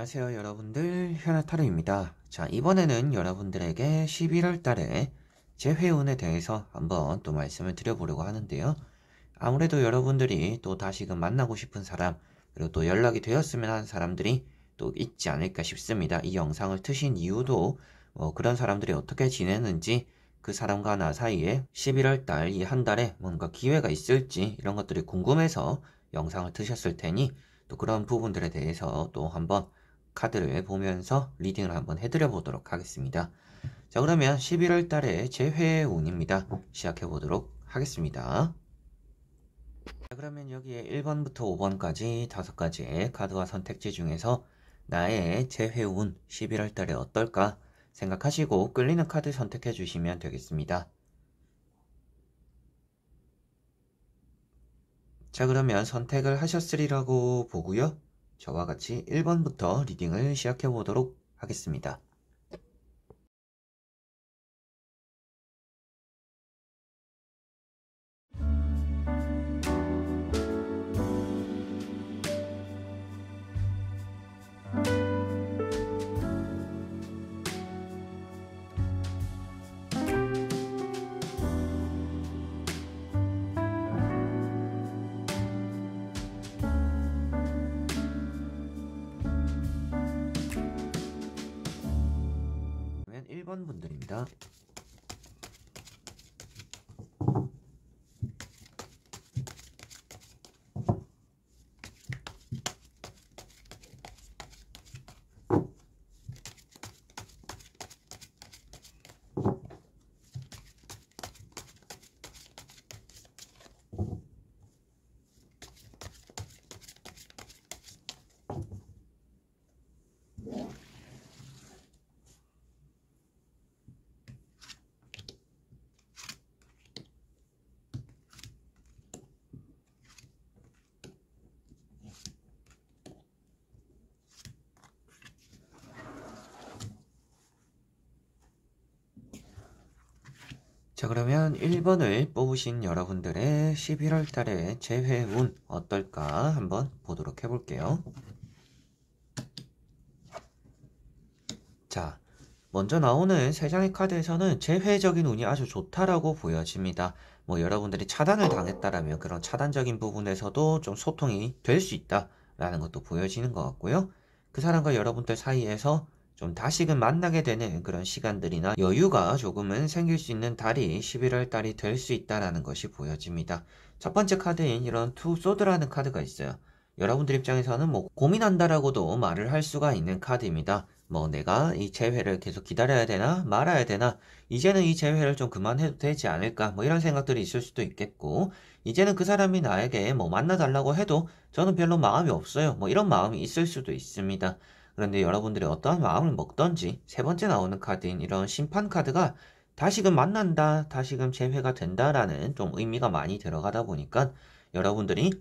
안녕하세요 여러분들, 현아타로입니다. 자, 이번에는 여러분들에게 11월 달에 재회운에 대해서 한번 또 말씀을 드려보려고 하는데요. 아무래도 여러분들이 또 다시금 만나고 싶은 사람, 그리고 또 연락이 되었으면 하는 사람들이 또 있지 않을까 싶습니다. 이 영상을 트신 이유도 그런 사람들이 어떻게 지내는지, 그 사람과 나 사이에 11월 달 이 한 달에 뭔가 기회가 있을지 이런 것들이 궁금해서 영상을 트셨을 테니, 또 그런 부분들에 대해서 또 한번 카드를 보면서 리딩을 한번 해드려 보도록 하겠습니다. 자, 그러면 11월 달의 재회운입니다. 시작해 보도록 하겠습니다. 자, 그러면 여기에 1번부터 5번까지 5가지의 카드와 선택지 중에서 나의 재회운 11월 달에 어떨까 생각하시고 끌리는 카드 선택해 주시면 되겠습니다. 자, 그러면 선택을 하셨으리라고 보고요. 저와 같이 1번부터 리딩을 시작해 보도록 하겠습니다. 그러면 1번 분들입니다. 자, 그러면 1번을 뽑으신 여러분들의 11월 달의 재회운 어떨까 한번 보도록 해볼게요. 자, 먼저 나오는 3장의 카드에서는 재회적인 운이 아주 좋다라고 보여집니다. 여러분들이 차단을 당했다라면 그런 차단적인 부분에서도 좀 소통이 될 수 있다라는 것도 보여지는 것 같고요. 그 사람과 여러분들 사이에서 좀 다시금 만나게 되는 그런 시간들이나 여유가 조금은 생길 수 있는 달이 11월 달이 될 수 있다라는 것이 보여집니다. 첫 번째 카드인 이런 투 소드라는 카드가 있어요. 여러분들 입장에서는 고민한다라고도 말을 할 수가 있는 카드입니다. 내가 이 재회를 계속 기다려야 되나 말아야 되나, 이제는 이 재회를 좀 그만해도 되지 않을까, 이런 생각들이 있을 수도 있겠고, 이제는 그 사람이 나에게 만나달라고 해도 저는 별로 마음이 없어요, 이런 마음이 있을 수도 있습니다. 그런데 여러분들이 어떠한 마음을 먹던지, 세 번째 나오는 카드인 이런 심판 카드가 다시금 만난다, 다시금 재회가 된다라는 좀 의미가 많이 들어가다 보니까 여러분들이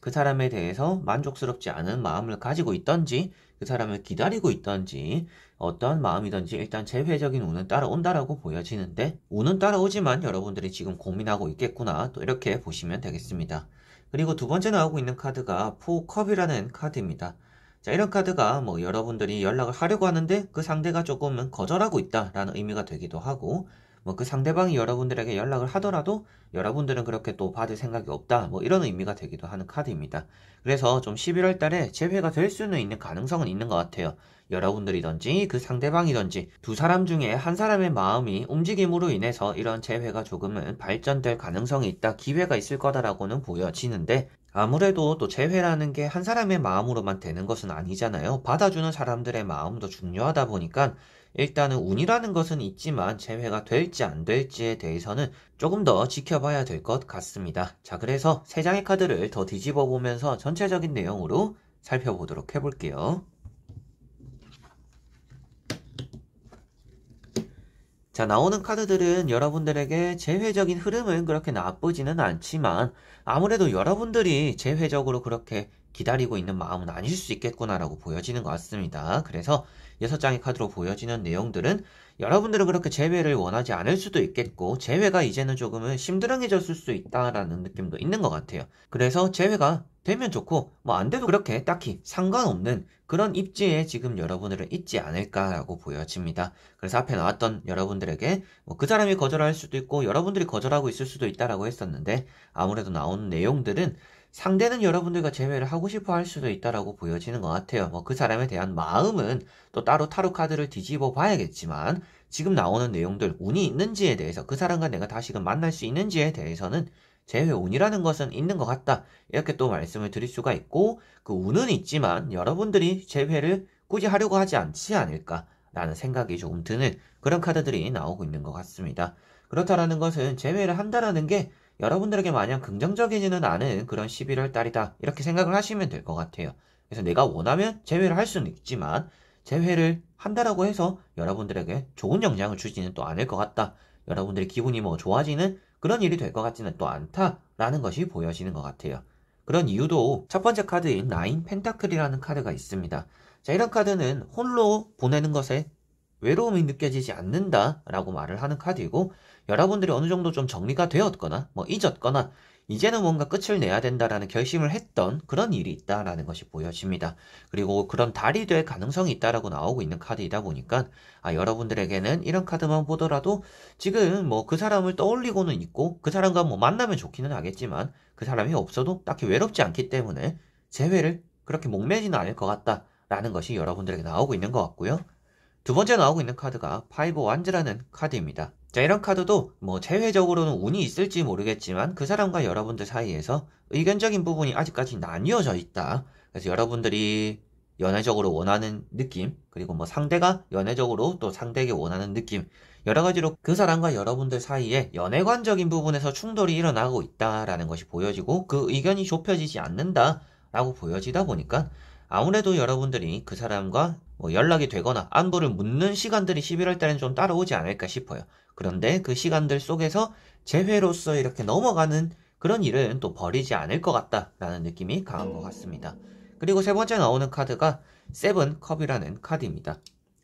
그 사람에 대해서 만족스럽지 않은 마음을 가지고 있던지, 그 사람을 기다리고 있던지, 어떠한 마음이든지 일단 재회적인 운은 따라온다라고 보여지는데, 운은 따라오지만 여러분들이 지금 고민하고 있겠구나, 또 이렇게 보시면 되겠습니다. 그리고 두 번째 나오고 있는 카드가 포컵이라는 카드입니다. 자, 이런 카드가 여러분들이 연락을 하려고 하는데 그 상대가 조금은 거절하고 있다라는 의미가 되기도 하고, 그 상대방이 여러분들에게 연락을 하더라도 여러분들은 그렇게 또 받을 생각이 없다, 이런 의미가 되기도 하는 카드입니다. 그래서 좀 11월 달에 재회가 될 수는 있는 가능성은 있는 것 같아요. 여러분들이든지 그 상대방이든지 두 사람 중에 한 사람의 마음이 움직임으로 인해서 이런 재회가 조금은 발전될 가능성이 있다, 기회가 있을 거다라고는 보여지는데, 아무래도 또 재회라는 게 한 사람의 마음으로만 되는 것은 아니잖아요. 받아주는 사람들의 마음도 중요하다 보니까 일단은 운이라는 것은 있지만 재회가 될지 안 될지에 대해서는 조금 더 지켜봐야 될 것 같습니다. 자, 그래서 3장의 카드를 더 뒤집어 보면서 전체적인 내용으로 살펴보도록 해볼게요. 자, 나오는 카드들은 여러분들에게 재회적인 흐름은 그렇게 나쁘지는 않지만, 아무래도 여러분들이 재회적으로 그렇게 기다리고 있는 마음은 아닐 수 있겠구나라고 보여지는 것 같습니다. 그래서 6장의 카드로 보여지는 내용들은 여러분들은 그렇게 재회를 원하지 않을 수도 있겠고 재회가 이제는 조금은 심드렁해졌을 수 있다라는 느낌도 있는 것 같아요. 그래서 재회가 되면 좋고 뭐 안 돼도 그렇게 딱히 상관없는 그런 입지에 지금 여러분들은 있지 않을까라고 보여집니다. 그래서 앞에 나왔던 여러분들에게 뭐 그 사람이 거절할 수도 있고 여러분들이 거절하고 있을 수도 있다라고 했었는데 아무래도 나오는 내용들은 상대는 여러분들과 재회를 하고 싶어 할 수도 있다라고 보여지는 것 같아요. 뭐 그 사람에 대한 마음은 또 따로 타로 카드를 뒤집어 봐야겠지만 지금 나오는 내용들 운이 있는지에 대해서 그 사람과 내가 다시금 만날 수 있는지에 대해서는 재회 운이라는 것은 있는 것 같다. 이렇게 또 말씀을 드릴 수가 있고 그 운은 있지만 여러분들이 재회를 굳이 하려고 하지 않지 않을까라는 생각이 조금 드는 그런 카드들이 나오고 있는 것 같습니다. 그렇다라는 것은 재회를 한다라는 게 여러분들에게 마냥 긍정적이지는 않은 그런 11월 달이다. 이렇게 생각을 하시면 될 것 같아요. 그래서 내가 원하면 재회를 할 수는 있지만 재회를 한다라고 해서 여러분들에게 좋은 영향을 주지는 또 않을 것 같다. 여러분들의 기분이 뭐 좋아지는 그런 일이 될 것 같지는 또 않다라는 것이 보여지는 것 같아요. 그런 이유도 첫 번째 카드인 나인 펜타클이라는 카드가 있습니다. 자, 이런 카드는 홀로 보내는 것에 외로움이 느껴지지 않는다라고 말을 하는 카드이고 여러분들이 어느 정도 좀 정리가 되었거나 뭐 잊었거나 이제는 뭔가 끝을 내야 된다라는 결심을 했던 그런 일이 있다라는 것이 보여집니다. 그리고 그런 달이 될 가능성이 있다라고 나오고 있는 카드이다 보니까 여러분들에게는 이런 카드만 보더라도 지금 뭐 그 사람을 떠올리고는 있고 그 사람과 뭐 만나면 좋기는 하겠지만 그 사람이 없어도 딱히 외롭지 않기 때문에 재회를 그렇게 목매지는 않을 것 같다라는 것이 여러분들에게 나오고 있는 것 같고요. 두 번째 나오고 있는 카드가 파이브 완즈라는 카드입니다. 자, 이런 카드도 뭐 재회적으로는 운이 있을지 모르겠지만 그 사람과 여러분들 사이에서 의견적인 부분이 아직까지 나뉘어져 있다. 그래서 여러분들이 연애적으로 원하는 느낌, 그리고 뭐 상대가 연애적으로 또 상대에게 원하는 느낌, 여러 가지로 그 사람과 여러분들 사이에 연애관적인 부분에서 충돌이 일어나고 있다라는 것이 보여지고 그 의견이 좁혀지지 않는다라고 보여지다 보니까 아무래도 여러분들이 그 사람과 뭐 연락이 되거나 안부를 묻는 시간들이 11월 달엔 좀 따라오지 않을까 싶어요. 그런데 그 시간들 속에서 재회로서 이렇게 넘어가는 그런 일은 또 버리지 않을 것 같다라는 느낌이 강한 것 같습니다. 그리고 세 번째 나오는 카드가 세븐 컵이라는 카드입니다.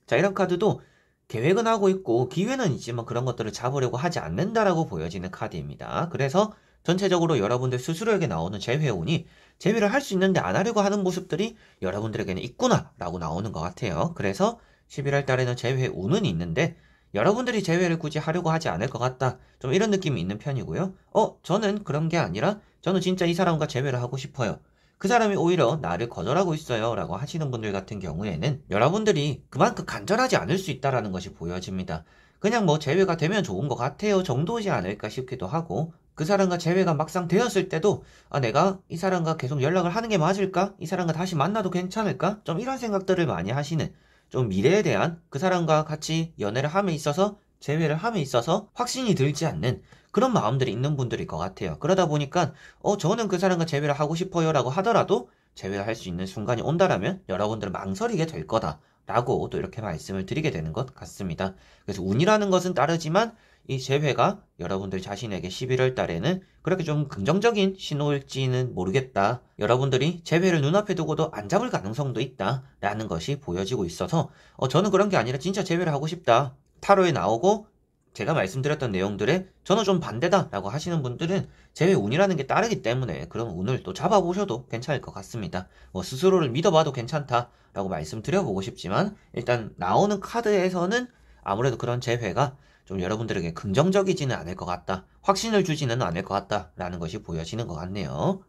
자, 이런 카드도 계획은 하고 있고 기회는 있지만 그런 것들을 잡으려고 하지 않는다라고 보여지는 카드입니다. 그래서 전체적으로 여러분들 스스로에게 나오는 재회운이 재회를 할 수 있는데 안 하려고 하는 모습들이 여러분들에게는 있구나 라고 나오는 것 같아요. 그래서 11월 달에는 재회운은 있는데 여러분들이 재회를 굳이 하려고 하지 않을 것 같다. 좀 이런 느낌이 있는 편이고요. 저는 그런 게 아니라 저는 진짜 이 사람과 재회를 하고 싶어요. 그 사람이 오히려 나를 거절하고 있어요 라고 하시는 분들 같은 경우에는 여러분들이 그만큼 간절하지 않을 수 있다는 것이 보여집니다. 그냥 뭐 재회가 되면 좋은 것 같아요 정도지 않을까 싶기도 하고 그 사람과 재회가 막상 되었을 때도 내가 이 사람과 계속 연락을 하는 게 맞을까? 이 사람과 다시 만나도 괜찮을까? 좀 이런 생각들을 많이 하시는 좀 미래에 대한 그 사람과 같이 연애를 함에 있어서 재회를 함에 있어서 확신이 들지 않는 그런 마음들이 있는 분들일 것 같아요. 그러다 보니까 저는 그 사람과 재회를 하고 싶어요 라고 하더라도 재회를 할 수 있는 순간이 온다라면 여러분들은 망설이게 될 거다 라고 또 이렇게 말씀을 드리게 되는 것 같습니다. 그래서 운이라는 것은 따르지만 이 재회가 여러분들 자신에게 11월 달에는 그렇게 좀 긍정적인 신호일지는 모르겠다. 여러분들이 재회를 눈앞에 두고도 안 잡을 가능성도 있다 라는 것이 보여지고 있어서 저는 그런 게 아니라 진짜 재회를 하고 싶다. 타로에 나오고 제가 말씀드렸던 내용들에 저는 좀 반대다라고 하시는 분들은 재회 운이라는 게 따르기 때문에 그런 운을 또 잡아보셔도 괜찮을 것 같습니다. 뭐 스스로를 믿어봐도 괜찮다라고 말씀드려보고 싶지만 일단 나오는 카드에서는 아무래도 그런 재회가 좀 여러분들에게 긍정적이지는 않을 것 같다. 확신을 주지는 않을 것 같다라는 것이 보여지는 것 같네요.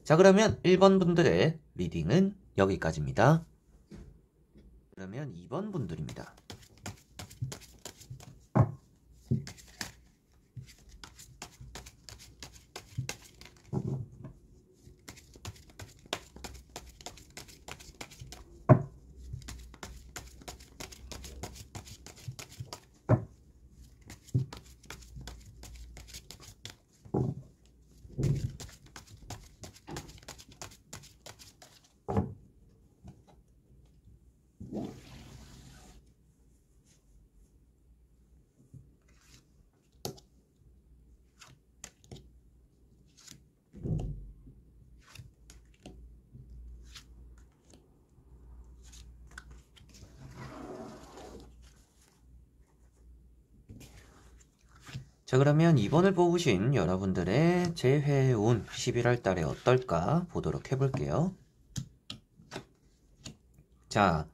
자, 그러면 1번 분들의 리딩은 여기까지입니다. 그러면 2번 분들입니다. 자, 그러면 2번을 뽑으신 여러분들의 재회운 11월 달에 어떨까 보도록 해볼게요. 자,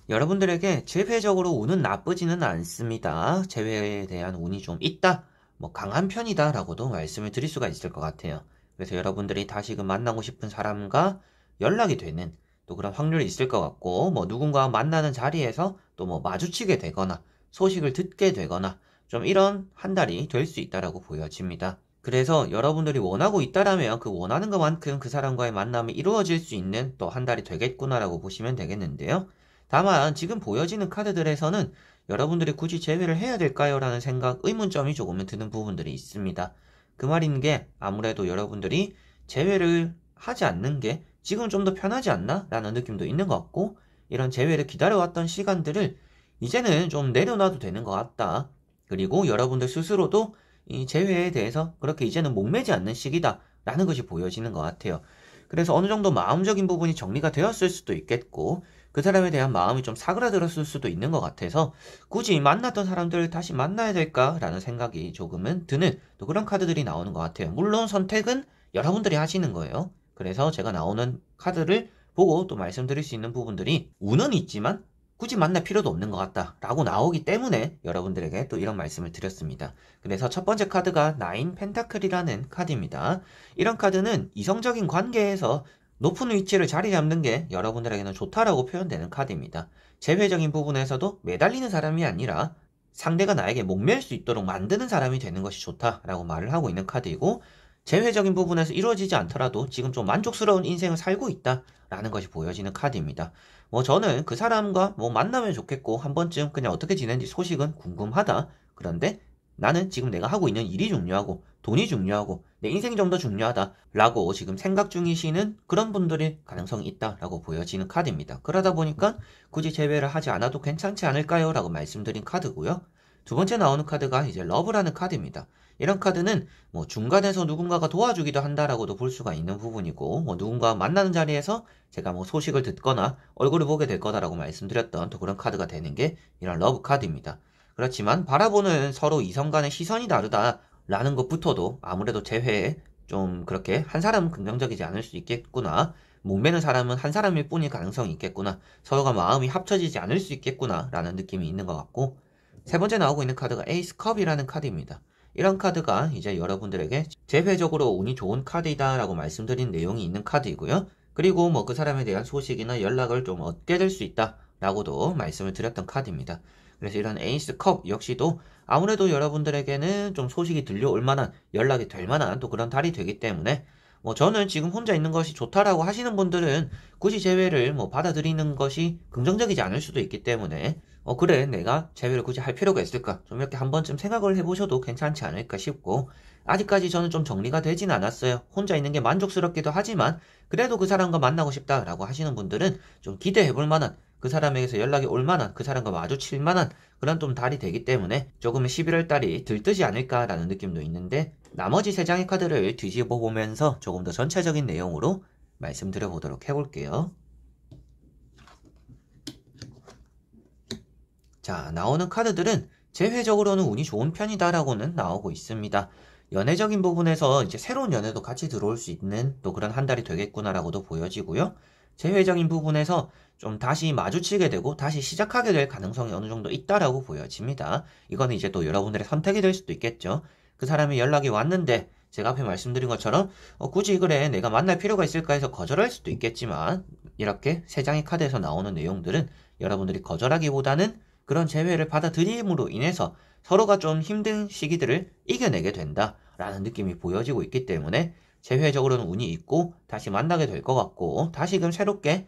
여러분들에게 재회적으로 운은 나쁘지는 않습니다. 재회에 대한 운이 좀 있다, 뭐 강한 편이다 라고도 말씀을 드릴 수가 있을 것 같아요. 그래서 여러분들이 다시금 만나고 싶은 사람과 연락이 되는 또 그런 확률이 있을 것 같고, 뭐 누군가와 만나는 자리에서 또 뭐 마주치게 되거나 소식을 듣게 되거나 좀 이런 한 달이 될 수 있다라고 보여집니다. 그래서 여러분들이 원하고 있다라면 그 원하는 것만큼 그 사람과의 만남이 이루어질 수 있는 또 한 달이 되겠구나라고 보시면 되겠는데요. 다만 지금 보여지는 카드들에서는 여러분들이 굳이 재회를 해야 될까요? 라는 생각, 의문점이 조금은 드는 부분들이 있습니다. 그 말인 게 아무래도 여러분들이 재회를 하지 않는 게 지금 좀 더 편하지 않나? 라는 느낌도 있는 것 같고, 이런 재회를 기다려왔던 시간들을 이제는 좀 내려놔도 되는 것 같다. 그리고 여러분들 스스로도 이 재회에 대해서 그렇게 이제는 목매지 않는 시기다 라는 것이 보여지는 것 같아요. 그래서 어느 정도 마음적인 부분이 정리가 되었을 수도 있겠고, 그 사람에 대한 마음이 좀 사그라들었을 수도 있는 것 같아서 굳이 만났던 사람들을 다시 만나야 될까라는 생각이 조금은 드는 또 그런 카드들이 나오는 것 같아요. 물론 선택은 여러분들이 하시는 거예요. 그래서 제가 나오는 카드를 보고 또 말씀드릴 수 있는 부분들이 운은 있지만 굳이 만날 필요도 없는 것 같다 라고 나오기 때문에 여러분들에게 또 이런 말씀을 드렸습니다. 그래서 첫 번째 카드가 나인 펜타클이라는 카드입니다. 이런 카드는 이성적인 관계에서 높은 위치를 자리 잡는 게 여러분들에게는 좋다라고 표현되는 카드입니다. 재회적인 부분에서도 매달리는 사람이 아니라 상대가 나에게 목맬 수 있도록 만드는 사람이 되는 것이 좋다라고 말을 하고 있는 카드이고, 재회적인 부분에서 이루어지지 않더라도 지금 좀 만족스러운 인생을 살고 있다라는 것이 보여지는 카드입니다. 뭐 저는 그 사람과 뭐 만나면 좋겠고 한 번쯤 그냥 어떻게 지내는지 소식은 궁금하다. 그런데 나는 지금 내가 하고 있는 일이 중요하고 돈이 중요하고 내 인생이 좀 더 중요하다 라고 지금 생각 중이시는 그런 분들의 가능성이 있다라고 보여지는 카드입니다. 그러다 보니까 굳이 재회를 하지 않아도 괜찮지 않을까요? 라고 말씀드린 카드고요. 두 번째 나오는 카드가 이제 러브라는 카드입니다. 이런 카드는 뭐 중간에서 누군가가 도와주기도 한다라고도 볼 수가 있는 부분이고, 뭐 누군가 만나는 자리에서 제가 뭐 소식을 듣거나 얼굴을 보게 될 거다라고 말씀드렸던 또 그런 카드가 되는 게 이런 러브 카드입니다. 그렇지만 바라보는 서로 이성 간의 시선이 다르다라는 것부터도 아무래도 재회에 좀 그렇게 한 사람은 긍정적이지 않을 수 있겠구나, 목매는 사람은 한 사람일 뿐일 가능성이 있겠구나, 서로가 마음이 합쳐지지 않을 수 있겠구나 라는 느낌이 있는 것 같고, 세 번째 나오고 있는 카드가 에이스 컵이라는 카드입니다. 이런 카드가 이제 여러분들에게 재회적으로 운이 좋은 카드이다 라고 말씀드린 내용이 있는 카드이고요. 그리고 뭐 그 사람에 대한 소식이나 연락을 좀 얻게 될 수 있다 라고도 말씀을 드렸던 카드입니다. 그래서 이런 에이스 컵 역시도 아무래도 여러분들에게는 좀 소식이 들려올 만한, 연락이 될 만한 또 그런 달이 되기 때문에, 뭐 저는 지금 혼자 있는 것이 좋다라고 하시는 분들은 굳이 재회를 뭐 받아들이는 것이 긍정적이지 않을 수도 있기 때문에 그래 내가 재회를 굳이 할 필요가 있을까, 좀 이렇게 한 번쯤 생각을 해보셔도 괜찮지 않을까 싶고, 아직까지 저는 좀 정리가 되진 않았어요. 혼자 있는 게 만족스럽기도 하지만 그래도 그 사람과 만나고 싶다라고 하시는 분들은 좀 기대해볼 만한, 그 사람에게서 연락이 올 만한, 그 사람과 마주칠 만한 그런 좀 달이 되기 때문에 조금은 11월 달이 들뜨지 않을까라는 느낌도 있는데, 나머지 세 장의 카드를 뒤집어 보면서 조금 더 전체적인 내용으로 말씀드려 보도록 해볼게요. 자, 나오는 카드들은 재회적으로는 운이 좋은 편이다라고는 나오고 있습니다. 연애적인 부분에서 이제 새로운 연애도 같이 들어올 수 있는 또 그런 한 달이 되겠구나라고도 보여지고요. 재회적인 부분에서 좀 다시 마주치게 되고 다시 시작하게 될 가능성이 어느 정도 있다라고 보여집니다. 이거는 이제 또 여러분들의 선택이 될 수도 있겠죠. 그 사람이 연락이 왔는데 제가 앞에 말씀드린 것처럼 굳이 그래 내가 만날 필요가 있을까 해서 거절할 수도 있겠지만, 이렇게 세 장의 카드에서 나오는 내용들은 여러분들이 거절하기보다는 그런 재회를 받아들임으로 인해서 서로가 좀 힘든 시기들을 이겨내게 된다라는 느낌이 보여지고 있기 때문에 재회적으로는 운이 있고 다시 만나게 될 것 같고, 다시금 새롭게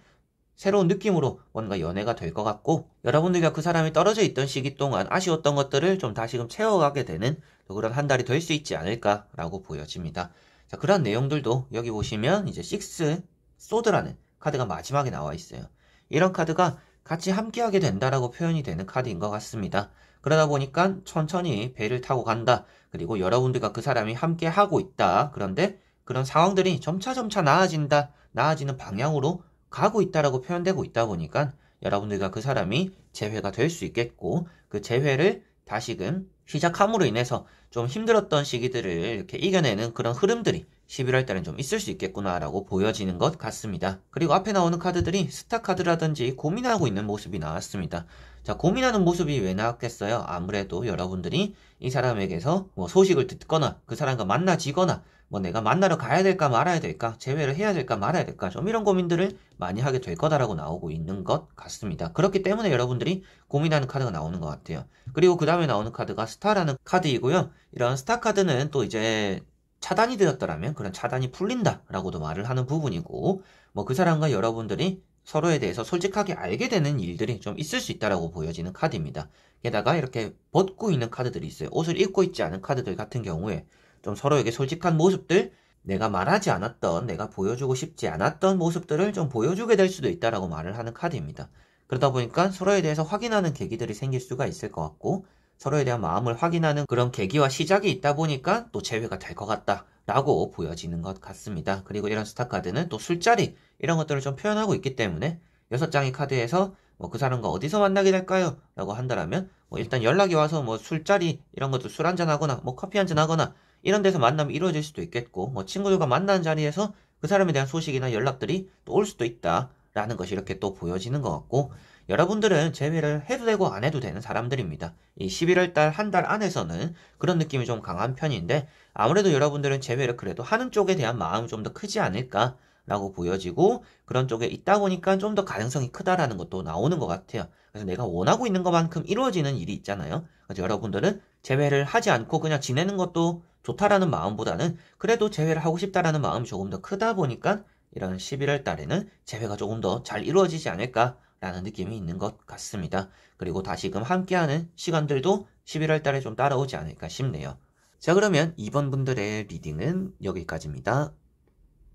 새로운 느낌으로 뭔가 연애가 될 것 같고, 여러분들과 그 사람이 떨어져 있던 시기 동안 아쉬웠던 것들을 좀 다시금 채워가게 되는 그런 한 달이 될 수 있지 않을까라고 보여집니다. 자, 그런 내용들도 여기 보시면 이제 식스 소드라는 카드가 마지막에 나와 있어요. 이런 카드가 같이 함께하게 된다라고 표현이 되는 카드인 것 같습니다. 그러다 보니까 천천히 배를 타고 간다. 그리고 여러분들과 그 사람이 함께하고 있다. 그런데 그런 상황들이 점차 나아진다. 나아지는 방향으로 가고 있다라고 표현되고 있다 보니까 여러분들과 그 사람이 재회가 될 수 있겠고, 그 재회를 다시금 시작함으로 인해서 좀 힘들었던 시기들을 이렇게 이겨내는 그런 흐름들이 11월 달엔 좀 있을 수 있겠구나라고 보여지는 것 같습니다. 그리고 앞에 나오는 카드들이 스타 카드라든지 고민하고 있는 모습이 나왔습니다. 자, 고민하는 모습이 왜 나왔겠어요? 아무래도 여러분들이 이 사람에게서 뭐 소식을 듣거나 그 사람과 만나지거나 뭐 내가 만나러 가야 될까 말아야 될까, 재회를 해야 될까 말아야 될까, 좀 이런 고민들을 많이 하게 될 거다라고 나오고 있는 것 같습니다. 그렇기 때문에 여러분들이 고민하는 카드가 나오는 것 같아요. 그리고 그 다음에 나오는 카드가 스타라는 카드이고요. 이런 스타 카드는 또 이제 차단이 되었더라면 그런 차단이 풀린다라고도 말을 하는 부분이고, 뭐 그 사람과 여러분들이 서로에 대해서 솔직하게 알게 되는 일들이 좀 있을 수 있다라고 보여지는 카드입니다. 게다가 이렇게 벗고 있는 카드들이 있어요. 옷을 입고 있지 않은 카드들 같은 경우에 좀 서로에게 솔직한 모습들, 내가 말하지 않았던, 내가 보여주고 싶지 않았던 모습들을 좀 보여주게 될 수도 있다라고 말을 하는 카드입니다. 그러다 보니까 서로에 대해서 확인하는 계기들이 생길 수가 있을 것 같고, 서로에 대한 마음을 확인하는 그런 계기와 시작이 있다 보니까 또 재회가 될 것 같다라고 보여지는 것 같습니다. 그리고 이런 스타카드는 또 술자리, 이런 것들을 좀 표현하고 있기 때문에 6장의 카드에서 뭐 그 사람과 어디서 만나게 될까요? 라고 한다면 뭐 일단 연락이 와서 뭐 술자리, 이런 것도 술 한잔 하거나 뭐 커피 한잔 하거나 이런 데서 만남이 이루어질 수도 있겠고, 뭐 친구들과 만나는 자리에서 그 사람에 대한 소식이나 연락들이 또 올 수도 있다라는 것이 이렇게 또 보여지는 것 같고, 여러분들은 재회를 해도 되고 안 해도 되는 사람들입니다. 이 11월 달 한 달 안에서는 그런 느낌이 좀 강한 편인데, 아무래도 여러분들은 재회를 그래도 하는 쪽에 대한 마음이 좀 더 크지 않을까라고 보여지고, 그런 쪽에 있다 보니까 좀 더 가능성이 크다라는 것도 나오는 것 같아요. 그래서 내가 원하고 있는 것만큼 이루어지는 일이 있잖아요. 그래서 여러분들은 재회를 하지 않고 그냥 지내는 것도 좋다라는 마음보다는 그래도 재회를 하고 싶다라는 마음이 조금 더 크다 보니까 이런 11월 달에는 재회가 조금 더 잘 이루어지지 않을까라는 느낌이 있는 것 같습니다. 그리고 다시금 함께하는 시간들도 11월 달에 좀 따라오지 않을까 싶네요. 자, 그러면 2번 분들의 리딩은 여기까지입니다.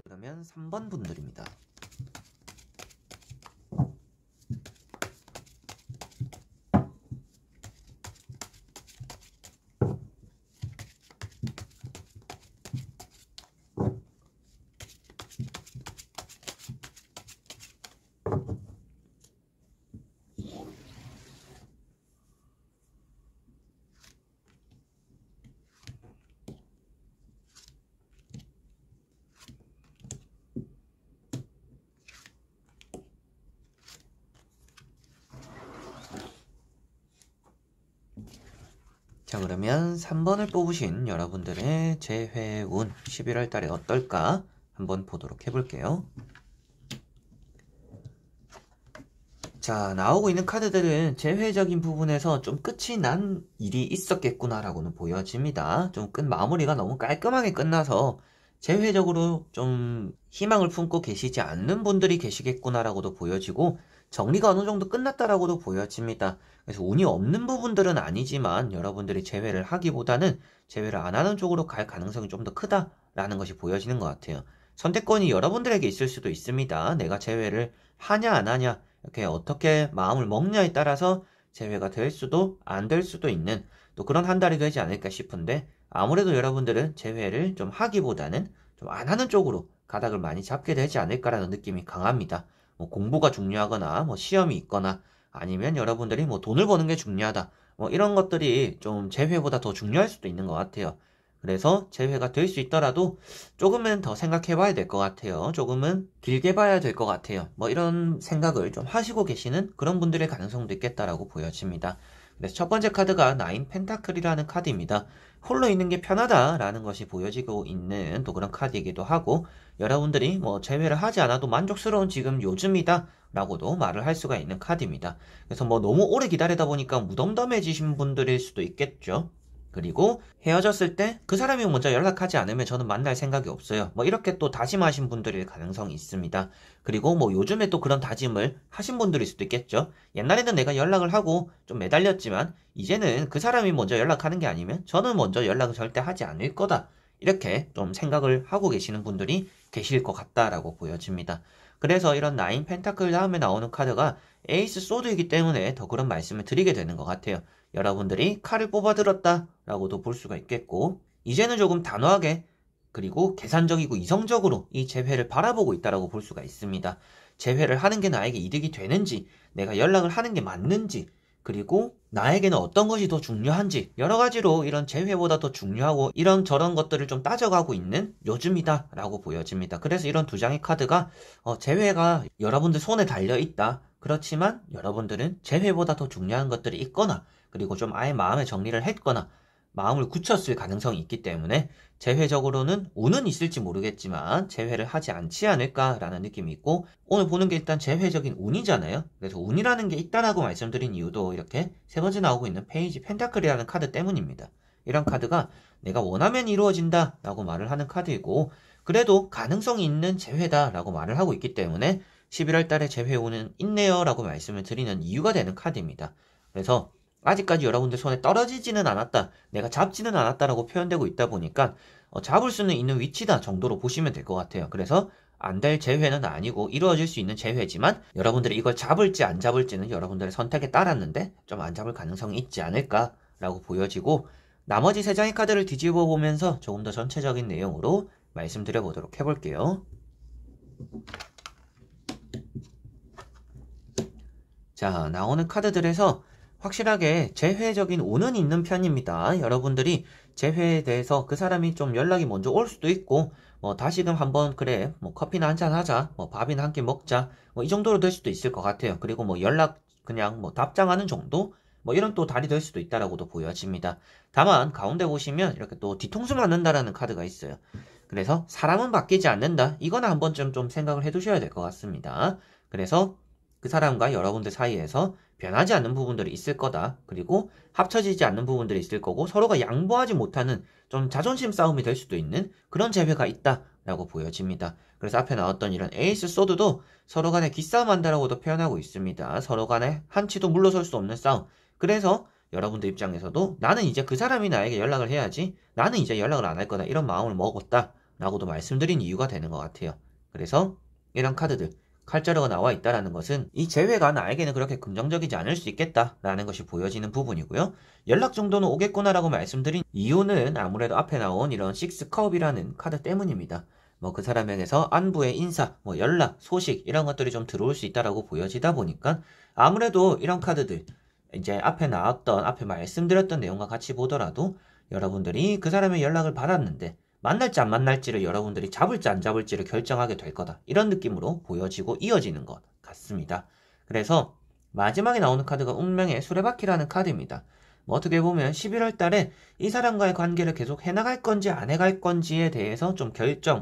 그러면 3번 분들입니다. 자, 그러면 3번을 뽑으신 여러분들의 재회운 11월 달에 어떨까 한번 보도록 해볼게요. 자, 나오고 있는 카드들은 재회적인 부분에서 좀 끝이 난 일이 있었겠구나라고는 보여집니다. 좀 끝 마무리가 너무 깔끔하게 끝나서 재회적으로 좀 희망을 품고 계시지 않는 분들이 계시겠구나라고도 보여지고, 정리가 어느 정도 끝났다라고도 보여집니다. 그래서 운이 없는 부분들은 아니지만 여러분들이 재회를 하기보다는 재회를 안 하는 쪽으로 갈 가능성이 좀 더 크다라는 것이 보여지는 것 같아요. 선택권이 여러분들에게 있을 수도 있습니다. 내가 재회를 하냐 안 하냐, 이렇게 어떻게 마음을 먹냐에 따라서 재회가 될 수도 안 될 수도 있는 또 그런 한 달이 되지 않을까 싶은데, 아무래도 여러분들은 재회를 좀 하기보다는 좀 안 하는 쪽으로 가닥을 많이 잡게 되지 않을까라는 느낌이 강합니다. 뭐 공부가 중요하거나 뭐 시험이 있거나 아니면 여러분들이 뭐 돈을 버는 게 중요하다, 뭐 이런 것들이 좀 재회보다 더 중요할 수도 있는 것 같아요. 그래서 재회가 될 수 있더라도 조금은 더 생각해 봐야 될 것 같아요. 조금은 길게 봐야 될 것 같아요. 뭐 이런 생각을 좀 하시고 계시는 그런 분들의 가능성도 있겠다라고 보여집니다. 그래서 첫 번째 카드가 나인 펜타클이라는 카드입니다. 홀로 있는 게 편하다라는 것이 보여지고 있는 또 그런 카드이기도 하고, 여러분들이 뭐 재회를 하지 않아도 만족스러운 지금 요즘이다 라고도 말을 할 수가 있는 카드입니다. 그래서 뭐 너무 오래 기다리다 보니까 무덤덤해지신 분들일 수도 있겠죠. 그리고 헤어졌을 때 그 사람이 먼저 연락하지 않으면 저는 만날 생각이 없어요, 뭐 이렇게 또 다짐하신 분들일 가능성이 있습니다. 그리고 뭐 요즘에 또 그런 다짐을 하신 분들일 수도 있겠죠. 옛날에는 내가 연락을 하고 좀 매달렸지만 이제는 그 사람이 먼저 연락하는 게 아니면 저는 먼저 연락을 절대 하지 않을 거다, 이렇게 좀 생각을 하고 계시는 분들이 계실 것 같다라고 보여집니다. 그래서 이런 나인 펜타클 다음에 나오는 카드가 에이스 소드이기 때문에 더 그런 말씀을 드리게 되는 것 같아요. 여러분들이 칼을 뽑아들었다 라고도 볼 수가 있겠고, 이제는 조금 단호하게 그리고 계산적이고 이성적으로 이 재회를 바라보고 있다라고 볼 수가 있습니다. 재회를 하는 게 나에게 이득이 되는지, 내가 연락을 하는 게 맞는지, 그리고 나에게는 어떤 것이 더 중요한지 여러 가지로 이런 재회보다 더 중요하고 이런저런 것들을 좀 따져가고 있는 요즘이다 라고 보여집니다. 그래서 이런 두 장의 카드가 재회가 여러분들 손에 달려있다. 그렇지만 여러분들은 재회보다 더 중요한 것들이 있거나 그리고 좀 아예 마음의 정리를 했거나 마음을 굳혔을 가능성이 있기 때문에 재회적으로는 운은 있을지 모르겠지만 재회를 하지 않지 않을까라는 느낌이 있고, 오늘 보는 게 일단 재회적인 운이잖아요. 그래서 운이라는 게 있다라고 말씀드린 이유도 이렇게 세 번째 나오고 있는 페이지 펜타클이라는 카드 때문입니다. 이런 카드가 내가 원하면 이루어진다 라고 말을 하는 카드이고, 그래도 가능성이 있는 재회다 라고 말을 하고 있기 때문에 11월 달에 재회 운은 있네요 라고 말씀을 드리는 이유가 되는 카드입니다. 그래서 아직까지 여러분들 손에 떨어지지는 않았다, 내가 잡지는 않았다라고 표현되고 있다 보니까 잡을 수는 있는 위치다 정도로 보시면 될 것 같아요. 그래서 안 될 재회는 아니고 이루어질 수 있는 재회지만 여러분들이 이걸 잡을지 안 잡을지는 여러분들의 선택에 따랐는데 좀 안 잡을 가능성이 있지 않을까라고 보여지고, 나머지 세 장의 카드를 뒤집어 보면서 조금 더 전체적인 내용으로 말씀드려 보도록 해볼게요. 자, 나오는 카드들에서 확실하게 재회적인 운은 있는 편입니다. 여러분들이 재회에 대해서 그 사람이 좀 연락이 먼저 올 수도 있고, 다시금 한번 그래 커피나 한잔 하자, 밥이나 한 끼 먹자, 이 정도로 될 수도 있을 것 같아요. 그리고 연락 그냥 답장하는 정도, 이런 또 달이 될 수도 있다라고도 보여집니다. 다만 가운데 보시면 이렇게 또 뒤통수 맞는다라는 카드가 있어요. 그래서 사람은 바뀌지 않는다, 이거는 한 번쯤 좀 생각을 해두셔야 될 것 같습니다. 그래서 그 사람과 여러분들 사이에서 변하지 않는 부분들이 있을 거다. 그리고 합쳐지지 않는 부분들이 있을 거고 서로가 양보하지 못하는 좀 자존심 싸움이 될 수도 있는 그런 재회가 있다라고 보여집니다. 그래서 앞에 나왔던 이런 에이스 소드도 서로 간에 기싸움 한다라고도 표현하고 있습니다. 서로 간에 한치도 물러설 수 없는 싸움. 그래서 여러분들 입장에서도 나는 이제 그 사람이 나에게 연락을 해야지, 나는 이제 연락을 안 할 거다, 이런 마음을 먹었다 라고도 말씀드린 이유가 되는 것 같아요. 그래서 이런 카드들, 칼자루가 나와 있다라는 것은 이 재회가 나에게는 그렇게 긍정적이지 않을 수 있겠다라는 것이 보여지는 부분이고요. 연락 정도는 오겠구나라고 말씀드린 이유는 아무래도 앞에 나온 이런 식스컵이라는 카드 때문입니다. 그 사람에게서 안부의 인사, 연락, 소식 이런 것들이 좀 들어올 수 있다라고 보여지다 보니까 아무래도 이런 카드들, 이제 앞에 말씀드렸던 내용과 같이 보더라도 여러분들이 그 사람의 연락을 받았는데 만날지 안 만날지를 여러분들이 잡을지 안 잡을지를 결정하게 될 거다, 이런 느낌으로 보여지고 이어지는 것 같습니다. 그래서 마지막에 나오는 카드가 운명의 수레바퀴라는 카드입니다. 어떻게 보면 11월 달에 이 사람과의 관계를 계속 해나갈 건지 안 해갈 건지에 대해서 좀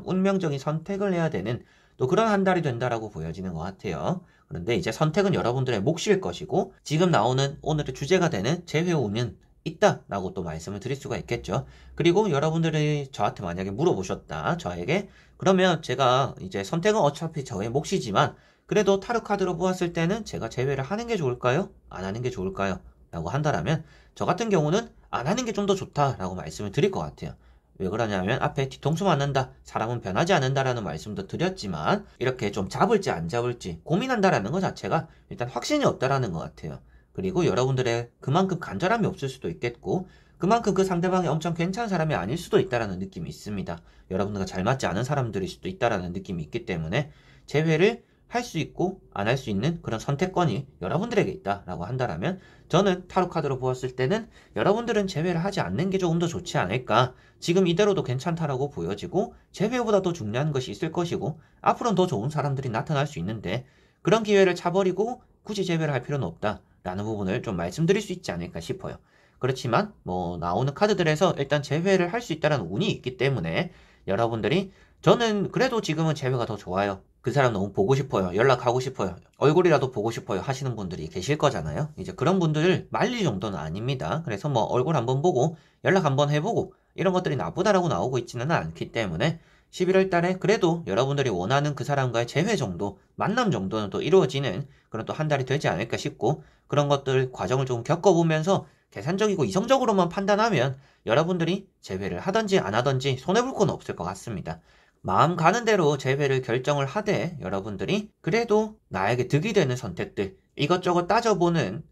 운명적인 선택을 해야 되는 또 그런 한 달이 된다라고 보여지는 것 같아요. 그런데 이제 선택은 여러분들의 몫일 것이고, 지금 나오는 오늘의 주제가 되는 재회운은 있다라고 또 말씀을 드릴 수가 있겠죠. 그리고 여러분들이 저한테 만약에 물어보셨다, 저에게 그러면 제가 이제 선택은 어차피 저의 몫이지만 그래도 타로 카드로 보았을 때는 제가 재회를 하는 게 좋을까요? 안 하는 게 좋을까요? 라고 한다라면 저 같은 경우는 안 하는 게 좀 더 좋다라고 말씀을 드릴 것 같아요. 왜 그러냐면 앞에 뒤통수 맞는다, 사람은 변하지 않는다라는 말씀도 드렸지만 이렇게 좀 잡을지 안 잡을지 고민한다라는 것 자체가 일단 확신이 없다라는 것 같아요. 그리고 여러분들의 그만큼 간절함이 없을 수도 있겠고, 그만큼 그 상대방이 엄청 괜찮은 사람이 아닐 수도 있다라는 느낌이 있습니다. 여러분들과 잘 맞지 않은 사람들일 수도 있다라는 느낌이 있기 때문에 재회를 할 수 있고 안 할 수 있는 그런 선택권이 여러분들에게 있다라고 한다라면 저는 타로 카드로 보았을 때는 여러분들은 재회를 하지 않는 게 조금 더 좋지 않을까, 지금 이대로도 괜찮다라고 보여지고 재회보다 더 중요한 것이 있을 것이고 앞으로는 더 좋은 사람들이 나타날 수 있는데 그런 기회를 차버리고 굳이 재회를 할 필요는 없다 라는 부분을 좀 말씀드릴 수 있지 않을까 싶어요. 그렇지만 나오는 카드들에서 일단 재회를 할 수 있다는 운이 있기 때문에 여러분들이, 저는 그래도 지금은 재회가 더 좋아요, 그 사람 너무 보고 싶어요, 연락하고 싶어요, 얼굴이라도 보고 싶어요 하시는 분들이 계실 거잖아요. 이제 그런 분들을 말릴 정도는 아닙니다. 그래서 얼굴 한번 보고 연락 한번 해보고 이런 것들이 나쁘다라고 나오고 있지는 않기 때문에 11월 달에 그래도 여러분들이 원하는 그 사람과의 재회 정도, 만남 정도는 또 이루어지는 그런 또 한 달이 되지 않을까 싶고, 그런 것들 과정을 좀 겪어보면서 계산적이고 이성적으로만 판단하면 여러분들이 재회를 하든지 안 하든지 손해볼 건 없을 것 같습니다. 마음 가는 대로 재회를 결정을 하되 여러분들이 그래도 나에게 득이 되는 선택들, 이것저것 따져보는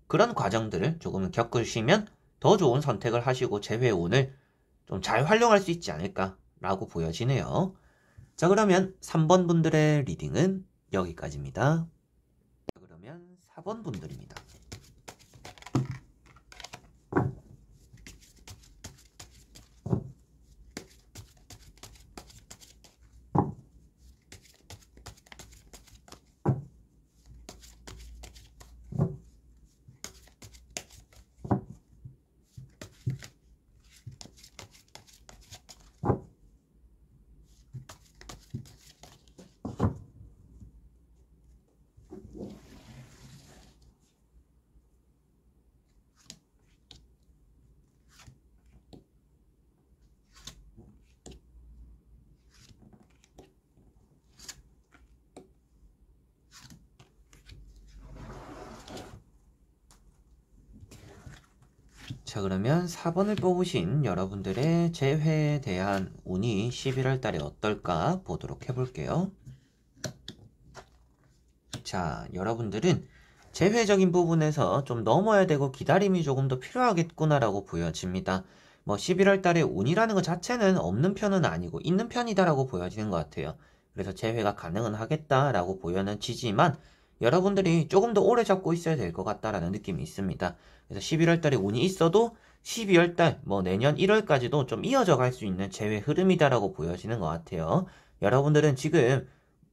그런 과정들을 조금 겪으시면 더 좋은 선택을 하시고 재회 운을 좀 잘 활용할 수 있지 않을까라고 보여지네요. 자, 그러면 3번 분들의 리딩은 여기까지입니다. 자, 그러면 4번 분들입니다. 자, 그러면 4번을 뽑으신 여러분들의 재회에 대한 운이 11월 달에 어떨까 보도록 해볼게요. 자, 여러분들은 재회적인 부분에서 좀 넘어야 되고 기다림이 조금 더 필요하겠구나라고 보여집니다. 뭐 11월 달에 운이라는 것 자체는 없는 편은 아니고 있는 편이다라고 보여지는 것 같아요. 그래서 재회가 가능은 하겠다라고 보여지지만 여러분들이 조금 더 오래 잡고 있어야 될 것 같다라는 느낌이 있습니다. 그래서 11월 달에 운이 있어도 12월 달, 뭐 내년 1월까지도 좀 이어져 갈 수 있는 재회 흐름이다라고 보여지는 것 같아요. 여러분들은 지금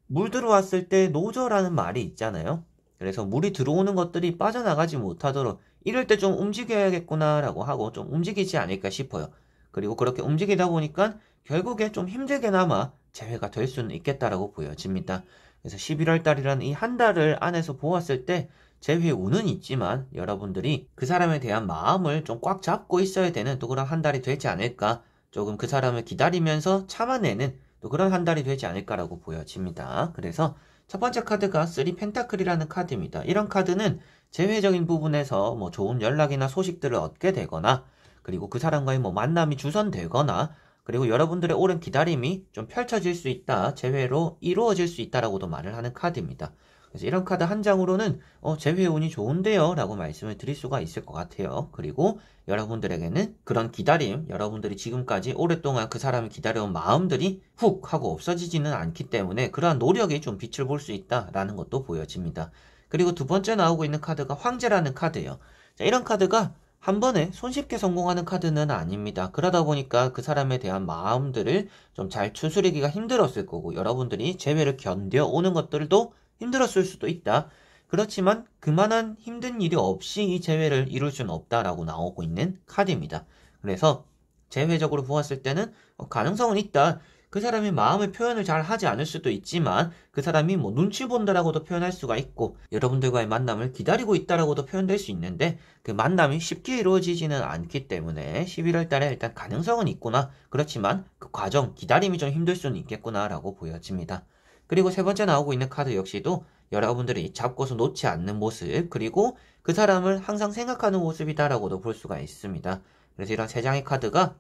물 들어왔을 때 노저라는 말이 있잖아요. 그래서 물이 들어오는 것들이 빠져나가지 못하도록 이럴 때 좀 움직여야겠구나라고 하고 좀 움직이지 않을까 싶어요. 그리고 그렇게 움직이다 보니까 결국에 좀 힘들게나마 재회가 될 수는 있겠다라고 보여집니다. 그래서 11월 달이라는 이 한 달을 안에서 보았을 때 재회 운은 있지만 여러분들이 그 사람에 대한 마음을 좀 꽉 잡고 있어야 되는 또 그런 한 달이 되지 않을까, 조금 그 사람을 기다리면서 참아내는 또 그런 한 달이 되지 않을까라고 보여집니다. 그래서 첫 번째 카드가 3 펜타클이라는 카드입니다. 이런 카드는 재회적인 부분에서 뭐 좋은 연락이나 소식들을 얻게 되거나, 그리고 그 사람과의 뭐 만남이 주선되거나, 그리고 여러분들의 오랜 기다림이 좀 펼쳐질 수 있다, 재회로 이루어질 수 있다라고도 말을 하는 카드입니다. 그래서 이런 카드 한 장으로는 재회 운이 좋은데요 라고 말씀을 드릴 수가 있을 것 같아요. 그리고 여러분들에게는 그런 기다림, 여러분들이 지금까지 오랫동안 그 사람을 기다려온 마음들이 훅 하고 없어지지는 않기 때문에 그러한 노력이 좀 빛을 볼 수 있다라는 것도 보여집니다. 그리고 두 번째 나오고 있는 카드가 황제라는 카드예요. 자, 이런 카드가 한 번에 손쉽게 성공하는 카드는 아닙니다. 그러다 보니까 그 사람에 대한 마음들을 좀 잘 추스리기가 힘들었을 거고, 여러분들이 재회를 견뎌오는 것들도 힘들었을 수도 있다. 그렇지만 그만한 힘든 일이 없이 이 재회를 이룰 수는 없다라고 나오고 있는 카드입니다. 그래서 재회적으로 보았을 때는 가능성은 있다. 그 사람이 마음의 표현을 잘 하지 않을 수도 있지만 그 사람이 뭐 눈치 본다라고도 표현할 수가 있고, 여러분들과의 만남을 기다리고 있다라고도 표현될 수 있는데 그 만남이 쉽게 이루어지지는 않기 때문에 11월 달에 일단 가능성은 있구나. 그렇지만 그 과정, 기다림이 좀 힘들 수는 있겠구나라고 보여집니다. 그리고 세 번째 나오고 있는 카드 역시도 여러분들이 잡고서 놓지 않는 모습, 그리고 그 사람을 항상 생각하는 모습이다라고도 볼 수가 있습니다. 그래서 이런 세 장의 카드가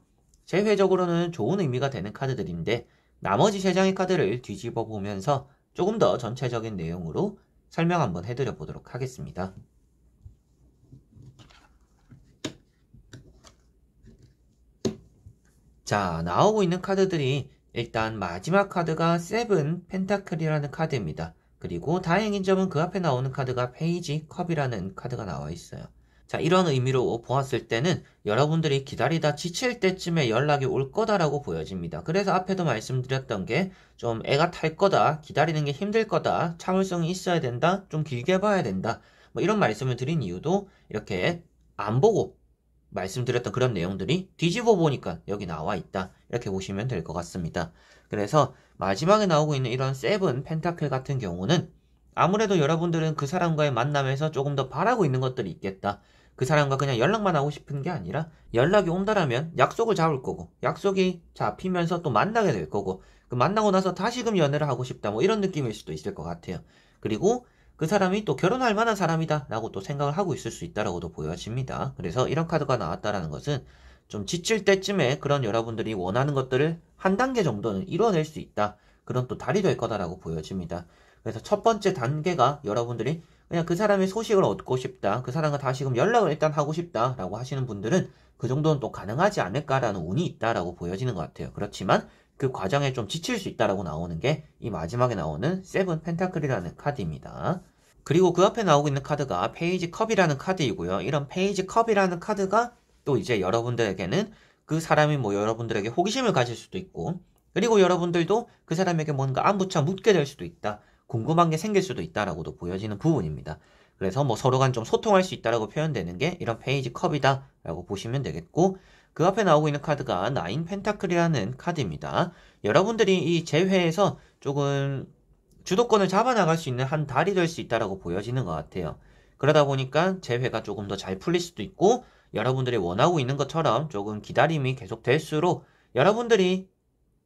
재회적으로는 좋은 의미가 되는 카드들인데, 나머지 세 장의 카드를 뒤집어 보면서 조금 더 전체적인 내용으로 설명 한번 해드려 보도록 하겠습니다. 자, 나오고 있는 카드들이 일단 마지막 카드가 7 펜타클이라는 카드입니다. 그리고 다행인 점은 그 앞에 나오는 카드가 페이지 컵이라는 카드가 나와 있어요. 자, 이런 의미로 보았을 때는 여러분들이 기다리다 지칠 때쯤에 연락이 올 거다라고 보여집니다. 그래서 앞에도 말씀드렸던 게 좀 애가 탈 거다, 기다리는 게 힘들 거다, 참을성이 있어야 된다, 좀 길게 봐야 된다, 뭐 이런 말씀을 드린 이유도 이렇게 안 보고 말씀드렸던 그런 내용들이 뒤집어 보니까 여기 나와 있다, 이렇게 보시면 될 것 같습니다. 그래서 마지막에 나오고 있는 이런 7 펜타클 같은 경우는 아무래도 여러분들은 그 사람과의 만남에서 조금 더 바라고 있는 것들이 있겠다. 그 사람과 그냥 연락만 하고 싶은 게 아니라 연락이 온다라면 약속을 잡을 거고, 약속이 잡히면서 또 만나게 될 거고, 그 만나고 나서 다시금 연애를 하고 싶다, 뭐 이런 느낌일 수도 있을 것 같아요. 그리고 그 사람이 또 결혼할 만한 사람이다 라고 또 생각을 하고 있을 수 있다라고도 보여집니다. 그래서 이런 카드가 나왔다라는 것은 좀 지칠 때쯤에 그런 여러분들이 원하는 것들을 한 단계 정도는 이뤄낼 수 있다, 그런 또 달이 될 거다라고 보여집니다. 그래서 첫 번째 단계가 여러분들이 그냥 그 사람의 소식을 얻고 싶다, 그 사람과 다시금 연락을 일단 하고 싶다 라고 하시는 분들은 그 정도는 또 가능하지 않을까라는 운이 있다라고 보여지는 것 같아요. 그렇지만 그 과정에 좀 지칠 수 있다라고 나오는 게 이 마지막에 나오는 7 펜타클이라는 카드입니다. 그리고 그 앞에 나오고 있는 카드가 페이지 컵이라는 카드이고요. 이런 페이지 컵이라는 카드가 또 이제 여러분들에게는 그 사람이 뭐 여러분들에게 호기심을 가질 수도 있고, 그리고 여러분들도 그 사람에게 뭔가 안부차 묻게 될 수도 있다, 궁금한 게 생길 수도 있다라고도 보여지는 부분입니다. 그래서 뭐 서로 간 좀 소통할 수 있다라고 표현되는 게 이런 페이지 컵이다 라고 보시면 되겠고, 그 앞에 나오고 있는 카드가 9 펜타클이라는 카드입니다. 여러분들이 이 재회에서 조금 주도권을 잡아나갈 수 있는 한 달이 될 수 있다라고 보여지는 것 같아요. 그러다 보니까 재회가 조금 더 잘 풀릴 수도 있고, 여러분들이 원하고 있는 것처럼 조금 기다림이 계속 될수록 여러분들이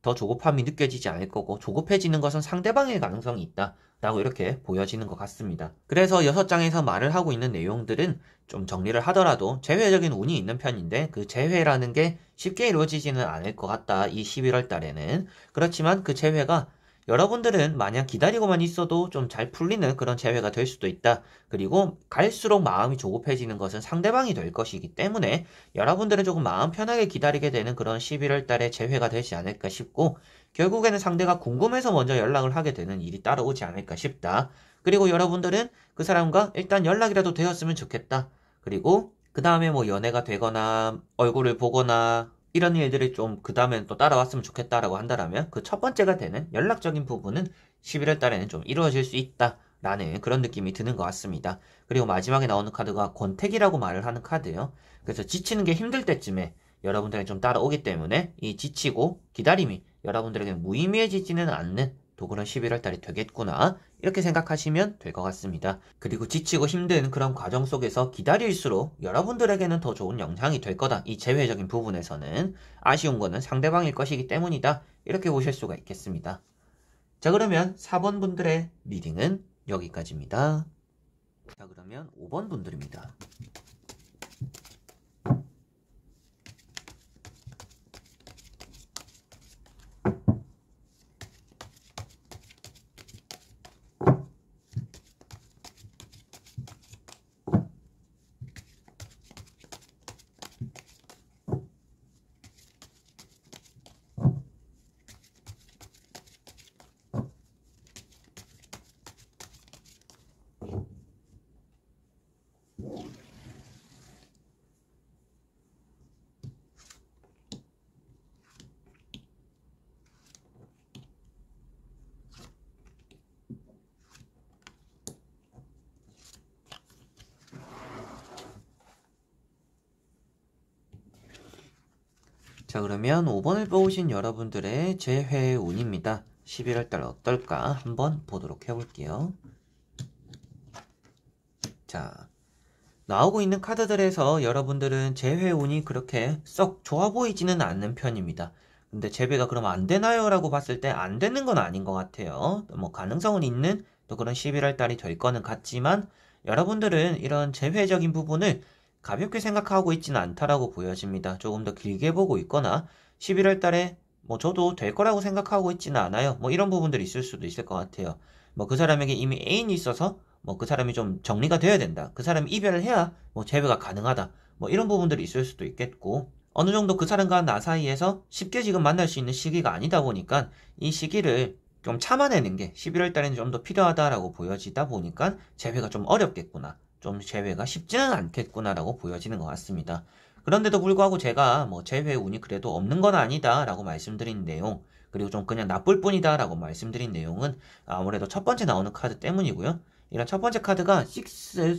더 조급함이 느껴지지 않을 거고 조급해지는 것은 상대방일 가능성이 있다 라고 이렇게 보여지는 것 같습니다. 그래서 6장에서 말을 하고 있는 내용들은 좀 정리를 하더라도 재회적인 운이 있는 편인데 그 재회라는 게 쉽게 이루어지지는 않을 것 같다. 이 11월 달에는. 그렇지만 그 재회가 여러분들은 마냥 기다리고만 있어도 좀 잘 풀리는 그런 재회가 될 수도 있다. 그리고 갈수록 마음이 조급해지는 것은 상대방이 될 것이기 때문에 여러분들은 조금 마음 편하게 기다리게 되는 그런 11월 달에 재회가 되지 않을까 싶고 결국에는 상대가 궁금해서 먼저 연락을 하게 되는 일이 따라오지 않을까 싶다. 그리고 여러분들은 그 사람과 일단 연락이라도 되었으면 좋겠다. 그리고 그 다음에 뭐 연애가 되거나 얼굴을 보거나 이런 일들이 좀 그 다음엔 또 따라왔으면 좋겠다라고 한다라면 그 첫 번째가 되는 연락적인 부분은 11월 달에는 좀 이루어질 수 있다라는 그런 느낌이 드는 것 같습니다. 그리고 마지막에 나오는 카드가 권태기라고 말을 하는 카드예요. 그래서 지치는 게 힘들 때쯤에 여러분들에게 좀 따라오기 때문에 이 지치고 기다림이 여러분들에게 무의미해지지는 않는 또 그런 11월 달이 되겠구나 이렇게 생각하시면 될 것 같습니다. 그리고 지치고 힘든 그런 과정 속에서 기다릴수록 여러분들에게는 더 좋은 영향이 될 거다. 이 재회적인 부분에서는 아쉬운 거는 상대방일 것이기 때문이다. 이렇게 보실 수가 있겠습니다. 자, 그러면 4번 분들의 리딩은 여기까지입니다. 자, 그러면 5번 분들입니다. 자, 그러면 5번을 뽑으신 여러분들의 재회 운입니다. 11월달 어떨까 한번 보도록 해볼게요. 자, 나오고 있는 카드들에서 여러분들은 재회 운이 그렇게 썩 좋아 보이지는 않는 편입니다. 근데 재회가 그럼 안 되나요? 라고 봤을 때 안 되는 건 아닌 것 같아요. 뭐 가능성은 있는 또 그런 11월 달이 될 거는 같지만 여러분들은 이런 재회적인 부분을 가볍게 생각하고 있지는 않다라고 보여집니다. 조금 더 길게 보고 있거나 11월 달에 뭐 저도 될 거라고 생각하고 있지는 않아요. 뭐 이런 부분들이 있을 수도 있을 것 같아요. 뭐 그 사람에게 이미 애인이 있어서 뭐 그 사람이 좀 정리가 돼야 된다. 그 사람이 이별을 해야 뭐 재회가 가능하다. 뭐 이런 부분들이 있을 수도 있겠고 어느 정도 그 사람과 나 사이에서 쉽게 지금 만날 수 있는 시기가 아니다 보니까 이 시기를 좀 참아내는 게 11월 달에는 좀 더 필요하다라고 보여지다 보니까 재회가 좀 어렵겠구나. 좀 재회가 쉽지는 않겠구나라고 보여지는 것 같습니다. 그런데도 불구하고 제가 뭐 재회 운이 그래도 없는 건 아니다라고 말씀드린 내용 그리고 좀 그냥 나쁠 뿐이다라고 말씀드린 내용은 아무래도 첫 번째 나오는 카드 때문이고요. 이런 첫 번째 카드가 6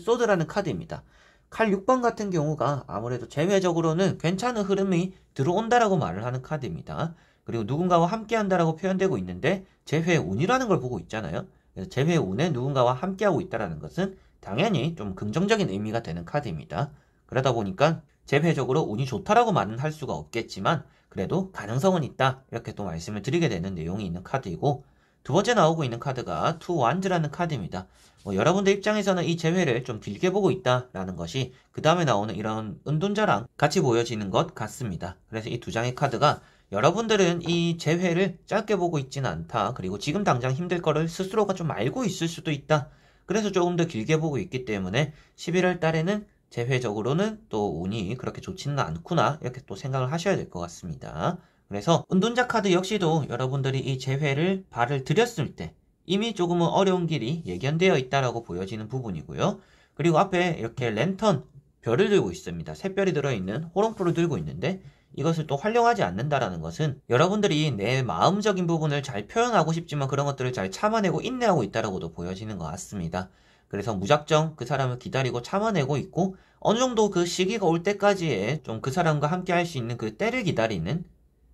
소드라는 카드입니다. 칼 6번 같은 경우가 아무래도 재회적으로는 괜찮은 흐름이 들어온다라고 말을 하는 카드입니다. 그리고 누군가와 함께한다라고 표현되고 있는데 재회 운이라는 걸 보고 있잖아요. 그래서 재회 운에 누군가와 함께하고 있다라는 것은 당연히 좀 긍정적인 의미가 되는 카드입니다. 그러다 보니까 재회적으로 운이 좋다라고 말은 할 수가 없겠지만 그래도 가능성은 있다 이렇게 또 말씀을 드리게 되는 내용이 있는 카드이고 두 번째 나오고 있는 카드가 투 완즈라는 카드입니다. 여러분들 입장에서는 이 재회를 좀 길게 보고 있다라는 것이 그 다음에 나오는 이런 은둔자랑 같이 보여지는 것 같습니다. 그래서 이 두 장의 카드가 여러분들은 이 재회를 짧게 보고 있지는 않다. 그리고 지금 당장 힘들 거를 스스로가 좀 알고 있을 수도 있다. 그래서 조금 더 길게 보고 있기 때문에 11월 달에는 재회적으로는 또 운이 그렇게 좋지는 않구나 이렇게 또 생각을 하셔야 될 것 같습니다. 그래서 은둔자 카드 역시도 여러분들이 이 재회를 발을 들였을 때 이미 조금은 어려운 길이 예견되어 있다라고 보여지는 부분이고요. 그리고 앞에 이렇게 랜턴 별을 들고 있습니다. 샛별이 들어있는 호롱불을 들고 있는데 이것을 또 활용하지 않는다라는 것은 여러분들이 내 마음적인 부분을 잘 표현하고 싶지만 그런 것들을 잘 참아내고 인내하고 있다라고도 보여지는 것 같습니다. 그래서 무작정 그 사람을 기다리고 참아내고 있고 어느 정도 그 시기가 올 때까지의 좀 그 사람과 함께 할 수 있는 그 때를 기다리는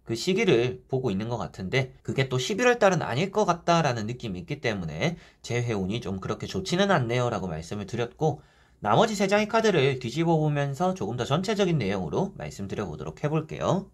그 시기를 보고 있는 것 같은데 그게 또 11월 달은 아닐 것 같다라는 느낌이 있기 때문에 재회 운이 좀 그렇게 좋지는 않네요 라고 말씀을 드렸고 나머지 세 장의 카드를 뒤집어 보면서 조금 더 전체적인 내용으로 말씀드려 보도록 해볼게요.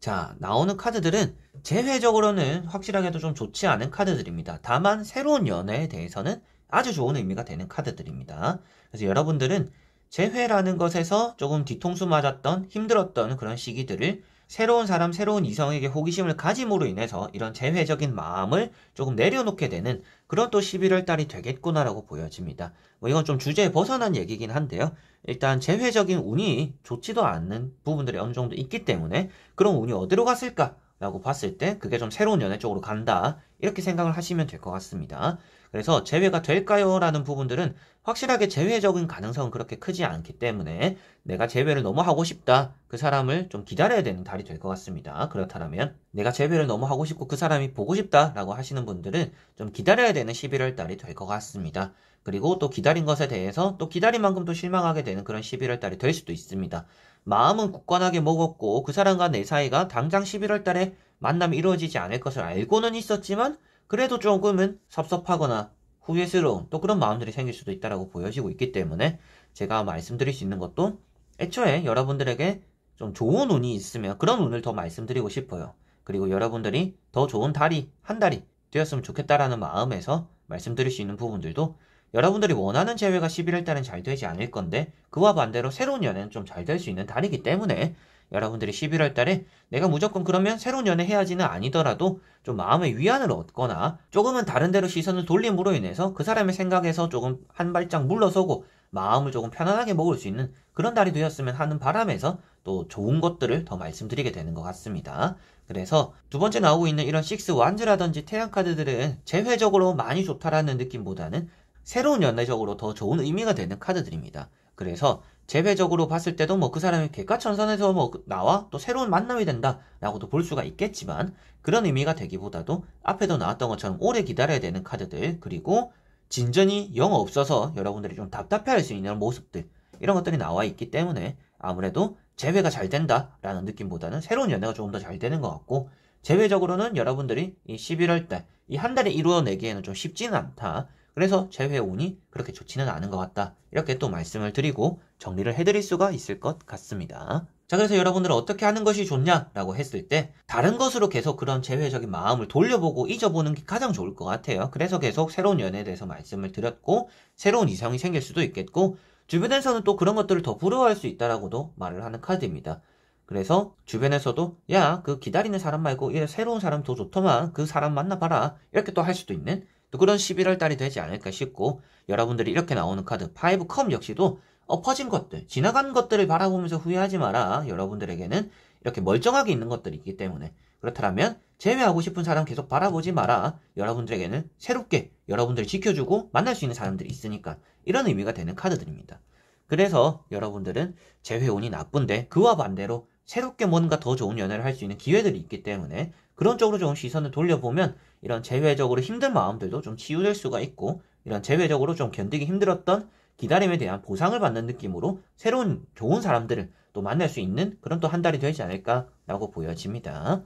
자, 나오는 카드들은 재회적으로는 확실하게도 좀 좋지 않은 카드들입니다. 다만 새로운 연애에 대해서는 아주 좋은 의미가 되는 카드들입니다. 그래서 여러분들은 재회라는 것에서 조금 뒤통수 맞았던 힘들었던 그런 시기들을 새로운 사람, 새로운 이성에게 호기심을 가짐으로 인해서 이런 재회적인 마음을 조금 내려놓게 되는 그런 또 11월 달이 되겠구나라고 보여집니다. 뭐 이건 좀 주제에 벗어난 얘기긴 한데요. 일단 재회적인 운이 좋지도 않는 부분들이 어느 정도 있기 때문에 그런 운이 어디로 갔을까? 라고 봤을 때 그게 좀 새로운 연애 쪽으로 간다. 이렇게 생각을 하시면 될 것 같습니다. 그래서 재회가 될까요? 라는 부분들은 확실하게 재회적인 가능성은 그렇게 크지 않기 때문에 내가 재회를 너무 하고 싶다. 그 사람을 좀 기다려야 되는 달이 될 것 같습니다. 그렇다면 내가 재회를 너무 하고 싶고 그 사람이 보고 싶다. 라고 하시는 분들은 좀 기다려야 되는 11월 달이 될 것 같습니다. 그리고 또 기다린 것에 대해서 또 기다린 만큼 또 실망하게 되는 그런 11월 달이 될 수도 있습니다. 마음은 굳건하게 먹었고 그 사람과 내 사이가 당장 11월 달에 만남이 이루어지지 않을 것을 알고는 있었지만 그래도 조금은 섭섭하거나 후회스러운 또 그런 마음들이 생길 수도 있다고 보여지고 있기 때문에 제가 말씀드릴 수 있는 것도 애초에 여러분들에게 좀 좋은 운이 있으면 그런 운을 더 말씀드리고 싶어요. 그리고 여러분들이 더 좋은 달이 한 달이 되었으면 좋겠다라는 마음에서 말씀드릴 수 있는 부분들도 여러분들이 원하는 재회가 11월 달은 잘 되지 않을 건데 그와 반대로 새로운 연애는 좀 잘 될 수 있는 달이기 때문에 여러분들이 11월 달에 내가 무조건 그러면 새로운 연애 해야지는 아니더라도 좀 마음의 위안을 얻거나 조금은 다른 데로 시선을 돌림으로 인해서 그 사람의 생각에서 조금 한 발짝 물러서고 마음을 조금 편안하게 먹을 수 있는 그런 달이 되었으면 하는 바람에서 또 좋은 것들을 더 말씀드리게 되는 것 같습니다. 그래서 두 번째 나오고 있는 이런 식스 완즈라든지 태양 카드들은 재회적으로 많이 좋다라는 느낌보다는 새로운 연애적으로 더 좋은 의미가 되는 카드들입니다. 그래서 재회적으로 봤을 때도 뭐 그 사람이 객과천선에서 뭐 나와 또 새로운 만남이 된다라고도 볼 수가 있겠지만 그런 의미가 되기보다도 앞에도 나왔던 것처럼 오래 기다려야 되는 카드들 그리고 진전이 영 없어서 여러분들이 좀 답답해할 수 있는 모습들 이런 것들이 나와 있기 때문에 아무래도 재회가 잘 된다라는 느낌보다는 새로운 연애가 조금 더 잘 되는 것 같고 재회적으로는 여러분들이 이 11월 달 이 한 달에 이루어내기에는 좀 쉽지는 않다. 그래서 재회 운이 그렇게 좋지는 않은 것 같다. 이렇게 또 말씀을 드리고 정리를 해드릴 수가 있을 것 같습니다. 자, 그래서 여러분들은 어떻게 하는 것이 좋냐라고 했을 때 다른 것으로 계속 그런 재회적인 마음을 돌려보고 잊어보는 게 가장 좋을 것 같아요. 그래서 계속 새로운 연애에 대해서 말씀을 드렸고 새로운 이성이 생길 수도 있겠고 주변에서는 또 그런 것들을 더 부러워할 수 있다라고도 말을 하는 카드입니다. 그래서 주변에서도 야, 그 기다리는 사람 말고 이 새로운 사람 더 좋더만 그 사람 만나봐라 이렇게 또 할 수도 있는 또 그런 11월 달이 되지 않을까 싶고 여러분들이 이렇게 나오는 카드 5컵 역시도 엎어진 것들 지나간 것들을 바라보면서 후회하지 마라. 여러분들에게는 이렇게 멀쩡하게 있는 것들이 있기 때문에 그렇다면 제외하고 싶은 사람 계속 바라보지 마라. 여러분들에게는 새롭게 여러분들을 지켜주고 만날 수 있는 사람들이 있으니까 이런 의미가 되는 카드들입니다. 그래서 여러분들은 재회운이 나쁜데 그와 반대로 새롭게 뭔가 더 좋은 연애를 할 수 있는 기회들이 있기 때문에 그런 쪽으로 좀 시선을 돌려보면 이런 재회적으로 힘든 마음들도 좀 치유될 수가 있고 이런 재회적으로 좀 견디기 힘들었던 기다림에 대한 보상을 받는 느낌으로 새로운 좋은 사람들을 또 만날 수 있는 그런 또 한 달이 되지 않을까라고 보여집니다.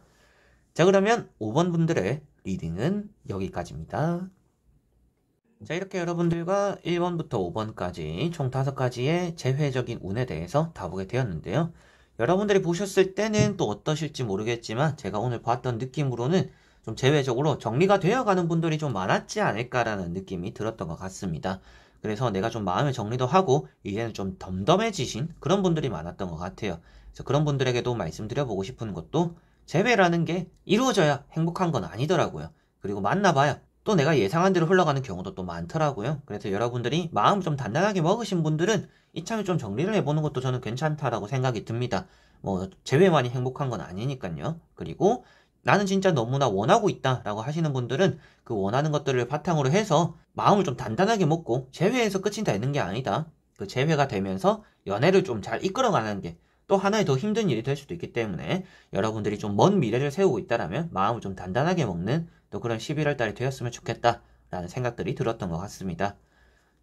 자, 그러면 5번 분들의 리딩은 여기까지입니다. 자, 이렇게 여러분들과 1번부터 5번까지 총 5가지의 재회적인 운에 대해서 다 보게 되었는데요. 여러분들이 보셨을 때는 또 어떠실지 모르겠지만 제가 오늘 봤던 느낌으로는 좀 재회적으로 정리가 되어가는 분들이 좀 많았지 않을까라는 느낌이 들었던 것 같습니다. 그래서 내가 좀 마음의 정리도 하고 이제는 좀 덤덤해지신 그런 분들이 많았던 것 같아요. 그래서 그런 분들에게도 말씀드려보고 싶은 것도 재회라는 게 이루어져야 행복한 건 아니더라고요. 그리고 만나봐야 또 내가 예상한 대로 흘러가는 경우도 또 많더라고요. 그래서 여러분들이 마음 좀 단단하게 먹으신 분들은 이참에 좀 정리를 해보는 것도 저는 괜찮다라고 생각이 듭니다. 뭐 재회만이 행복한 건 아니니까요. 그리고 나는 진짜 너무나 원하고 있다라고 하시는 분들은 그 원하는 것들을 바탕으로 해서 마음을 좀 단단하게 먹고 재회에서 끝이 되는 게 아니다. 그 재회가 되면서 연애를 좀 잘 이끌어가는 게 또 하나의 더 힘든 일이 될 수도 있기 때문에 여러분들이 좀 먼 미래를 세우고 있다라면 마음을 좀 단단하게 먹는 또 그런 11월 달이 되었으면 좋겠다라는 생각들이 들었던 것 같습니다.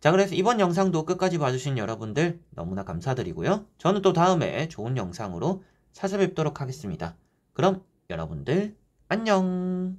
자, 그래서 이번 영상도 끝까지 봐주신 여러분들 너무나 감사드리고요. 저는 또 다음에 좋은 영상으로 찾아뵙도록 하겠습니다. 그럼 여러분들 안녕.